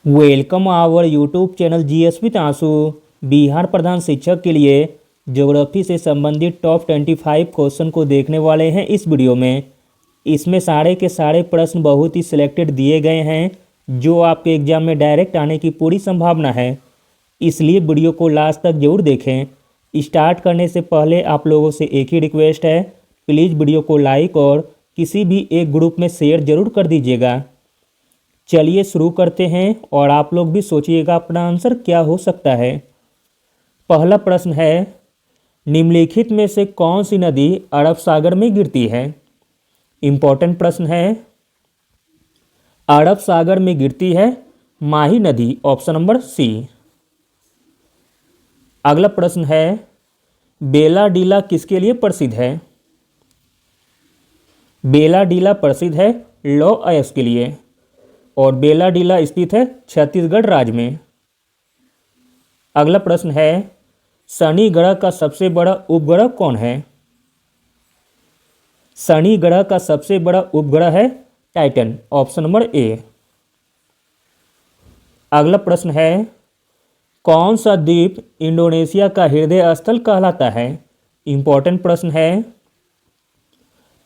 Welcome our YouTube channel GS with Anshu. Bihar प्रधान शिक्षक के लिए ज्योग्राफी से संबंधित टॉप 25 क्वेश्चन को देखने वाले हैं इस वीडियो में। इसमें सारे के सारे प्रश्न बहुत ही सिलेक्टेड दिए गए हैं जो आपके एग्जाम में डायरेक्ट आने की पूरी संभावना है, इसलिए वीडियो को लास्ट तक जरूर देखें। स्टार्ट करने से पहले आप लोगों से एक ही रिक्वेस्ट है, प्लीज़ वीडियो को लाइक और किसी भी एक ग्रुप में शेयर जरूर कर दीजिएगा। चलिए शुरू करते हैं और आप लोग भी सोचिएगा अपना आंसर क्या हो सकता है। पहला प्रश्न है, निम्नलिखित में से कौन सी नदी अरब सागर में गिरती है। इंपॉर्टेंट प्रश्न है। अरब सागर में गिरती है माही नदी, ऑप्शन नंबर सी। अगला प्रश्न है, बेला डीला किसके लिए प्रसिद्ध है। बेला डीला प्रसिद्ध है लौह अयस्क के लिए और बेला डीला स्थित है छत्तीसगढ़ राज्य में। अगला प्रश्न है, शनि ग्रह का सबसे बड़ा उपग्रह कौन है। शनि ग्रह का सबसे बड़ा उपग्रह है टाइटन, ऑप्शन नंबर ए। अगला प्रश्न है, कौन सा द्वीप इंडोनेशिया का हृदय स्थल कहलाता है। इंपॉर्टेंट प्रश्न है।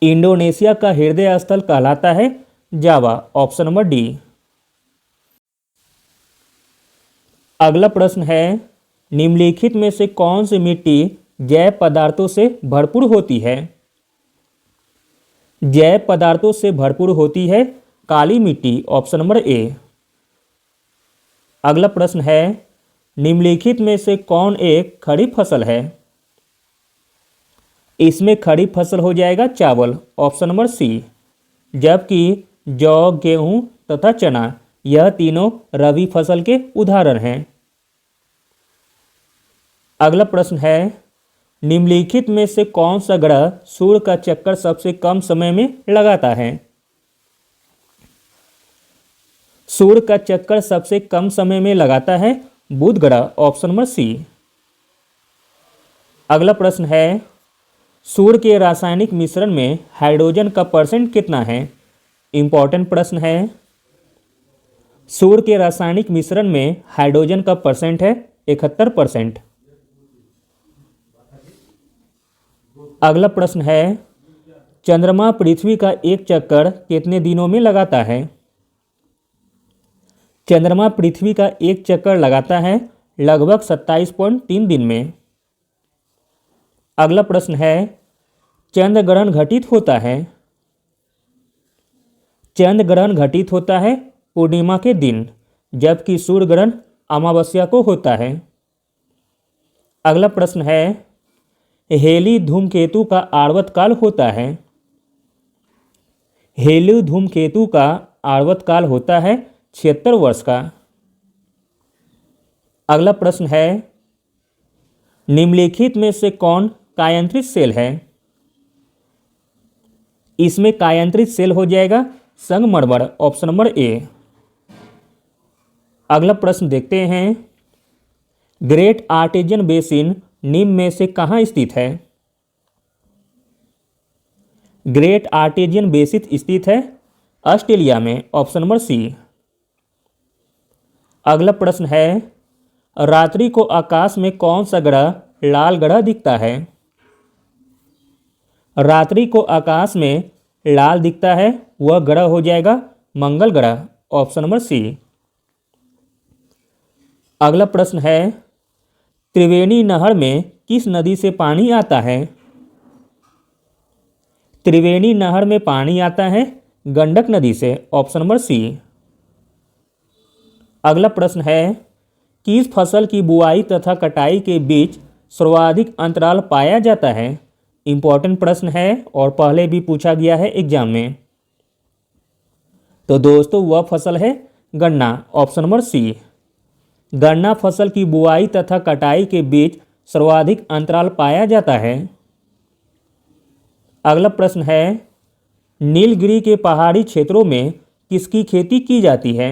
इंडोनेशिया का हृदय स्थल कहलाता है जावा, ऑप्शन नंबर डी। अगला प्रश्न है, निम्नलिखित में से कौन सी मिट्टी जैव पदार्थों से भरपूर होती है। जैव पदार्थों से भरपूर होती है काली मिट्टी, ऑप्शन नंबर ए। अगला प्रश्न है, निम्नलिखित में से कौन एक खरीफ फसल है। इसमें खरीफ फसल हो जाएगा चावल, ऑप्शन नंबर सी, जबकि जौ, गेहूं तथा चना यह तीनों रबी फसल के उदाहरण हैं। अगला प्रश्न है, निम्नलिखित में से कौन सा ग्रह सूर्य का चक्कर सबसे कम समय में लगाता है। सूर्य का चक्कर सबसे कम समय में लगाता है बुध ग्रह, ऑप्शन नंबर सी। अगला प्रश्न है, सूर्य के रासायनिक मिश्रण में हाइड्रोजन का परसेंट कितना है। इंपॉर्टेंट प्रश्न है। सूर्य के रासायनिक मिश्रण में हाइड्रोजन का परसेंट है 71%। अगला प्रश्न है, चंद्रमा पृथ्वी का एक चक्कर कितने दिनों में लगाता है। चंद्रमा पृथ्वी का एक चक्कर लगाता है लगभग 27.3 दिन में। अगला प्रश्न है, चंद्र ग्रहण घटित होता है। चंद्र ग्रहण घटित होता है पूर्णिमा के दिन, जबकि सूर्य ग्रहण अमावस्या को होता है। अगला प्रश्न है, हेली धूमकेतु का आवर्त काल होता है। हेली धूमकेतु का आवर्त काल होता है 76 वर्ष का। अगला प्रश्न है, निम्नलिखित में से कौन कायांतरित सेल है। इसमें कायांतरित सेल हो जाएगा संगमरमर, ऑप्शन नंबर ए। अगला प्रश्न देखते हैं, ग्रेट आर्टेजियन बेसिन निम्न में से कहाँ स्थित है। ग्रेट आर्टेजियन बेसिन स्थित है ऑस्ट्रेलिया में, ऑप्शन नंबर सी। अगला प्रश्न है, रात्रि को आकाश में कौन सा ग्रह लाल ग्रह दिखता है। रात्रि को आकाश में लाल दिखता है वह ग्रह हो जाएगा मंगल ग्रह, ऑप्शन नंबर सी। अगला प्रश्न है, त्रिवेणी नहर में किस नदी से पानी आता है। त्रिवेणी नहर में पानी आता है गंडक नदी से, ऑप्शन नंबर सी। अगला प्रश्न है, किस फसल की बुआई तथा कटाई के बीच सर्वाधिक अंतराल पाया जाता है। इंपॉर्टेंट प्रश्न है और पहले भी पूछा गया है एग्जाम में। तो दोस्तों वह फसल है गन्ना, ऑप्शन नंबर सी। गन्ना फसल की बुआई तथा कटाई के बीच सर्वाधिक अंतराल पाया जाता है। अगला प्रश्न है, नीलगिरी के पहाड़ी क्षेत्रों में किसकी खेती की जाती है।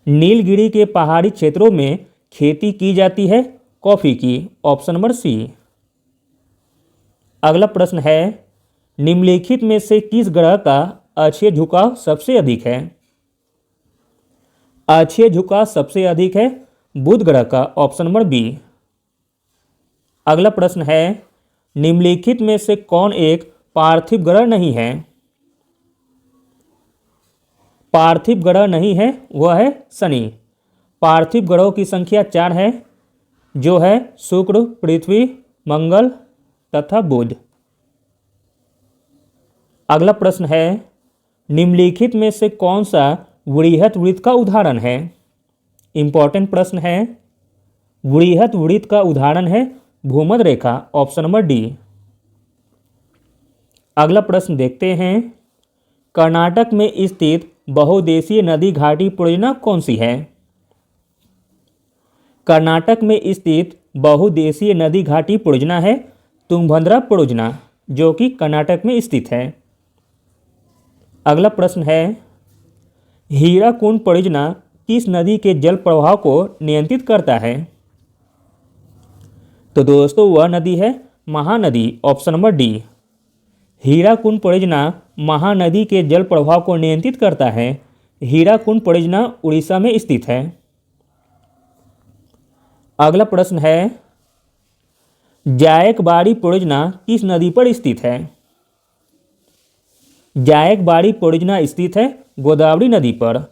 नीलगिरी के पहाड़ी क्षेत्रों में खेती की जाती है कॉफी की, ऑप्शन नंबर सी। अगला प्रश्न है, निम्नलिखित में से किस ग्रह का अक्षीय झुकाव सबसे अधिक है। अक्षीय झुकाव सबसे अधिक है बुध ग्रह का, ऑप्शन नंबर बी। अगला प्रश्न है, निम्नलिखित में से कौन एक पार्थिव ग्रह नहीं है? पार्थिव ग्रह नहीं है वह है शनि। पार्थिव ग्रहों की संख्या 4 है, जो है शुक्र, पृथ्वी, मंगल तथा बुध। अगला प्रश्न है, निम्नलिखित में से कौन सा वृहत वृत्त का उदाहरण है? इंपॉर्टेंट प्रश्न है। वृहत वृत्त का उदाहरण है भूमध्य रेखा, ऑप्शन नंबर डी। अगला प्रश्न देखते हैं, कर्नाटक में स्थित बहुउद्देशीय नदी घाटी परियोजना कौन सी है? कर्नाटक में स्थित बहुउद्देशीय नदी घाटी परियोजना है तुंगभद्रा परियोजना, जो कि कर्नाटक में स्थित है। अगला प्रश्न है, हीराकुंड परियोजना किस नदी के जल प्रवाह को नियंत्रित करता है? तो दोस्तों वह नदी है Mahanadi, option number D. Hirakud परियोजना महानदी के जल प्रवाह को नियंत्रित करता है। हीराकुंड परियोजना उड़ीसा में स्थित है। अगला प्रश्न है, जायकवाड़ी परियोजना किस नदी पर स्थित है? जायकवाड़ी परियोजना स्थित है गोदावरी नदी पर।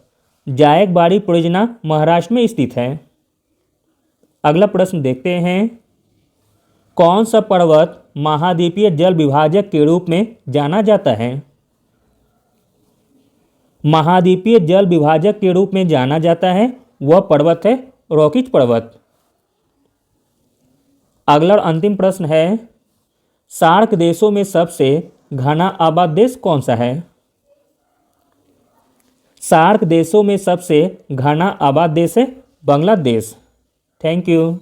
जायकवाड़ी परियोजना महाराष्ट्र में स्थित है। अगला प्रश्न देखते हैं, कौन सा पर्वत महाद्वीपीय जल विभाजक के रूप में जाना जाता है? महाद्वीपीय जल विभाजक के रूप में जाना जाता है वह पर्वत है रॉकीज पर्वत। अगला और अंतिम प्रश्न है, सार्क देशों में सबसे घना आबाद देश कौन सा है? सार्क देशों में सबसे घना आबाद देश है बांग्लादेश। Thank you.